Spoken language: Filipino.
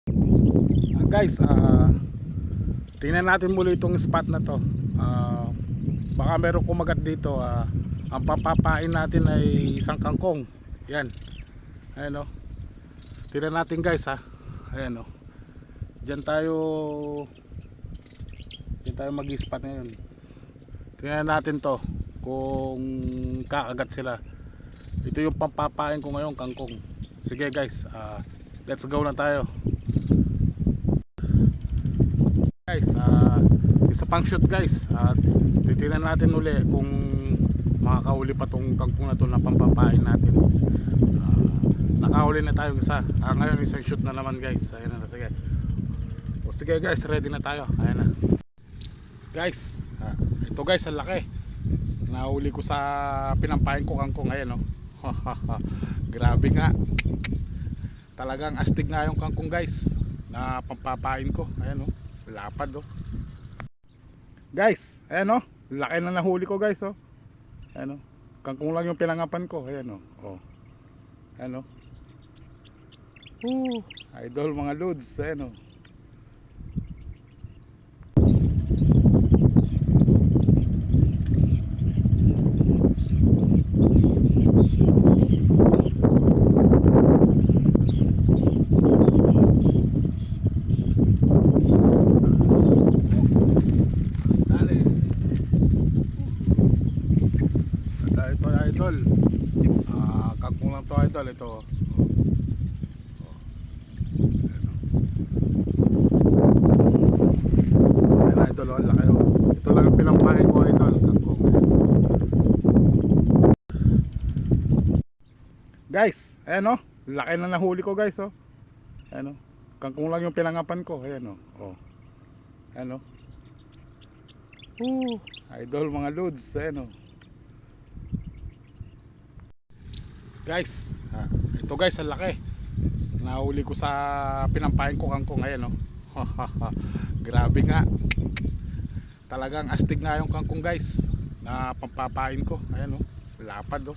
Guys, tingnan natin muli itong spot na to. Baka meron kumagat dito. Ang papapain natin ay isang kangkong. Yan. Ayan o. Tingnan natin guys ha. Ayan o. Diyan tayo mag-spot ngayon. Tingnan natin to kung kakagat sila. Ito yung pampapain ko ngayon, kangkong. Sige guys, let's go na tayo. Guys, isa pang shoot guys. Titingnan natin uli kung makakahuli pa tong kangkong na to na pampapain natin. Nakahuli na tayo isa. Ngayon isang shoot na naman guys. Ayan na, sige. Sige guys, ready na tayo. Ayan na. Guys, ito guys, ang laki. Nahuli ko sa pinampain ko kangkong. Ayan o. Grabe nga. Talagang astig nga yung kangkong guys na pampapain ko. Ayan o. Lapad o. Guys, ayan o. Laki na nahuli ko guys o. Ayan o. Kangkong lang yung pinangapan ko. Ayan o. Ayan o. Idol mga loads. Ayan o. Idol, kangkong lang to idol. Ito ayan idol, laki o. Ito lang yung pinampain ko idol, kangkong. Guys, ayan o, laki na nahuli ko guys o. Ayan o, kangkong lang yung pinangapan ko. Ayan o. Ayan o. Idol mga loads. Ayan o. Guys, ito guys, ang laki. Nahuli ko sa pinampain ko kangkong. Ayan o. Grabe nga. Talagang astig nga yung kangkong guys na pampapain ko. Ayan o. Lapad o.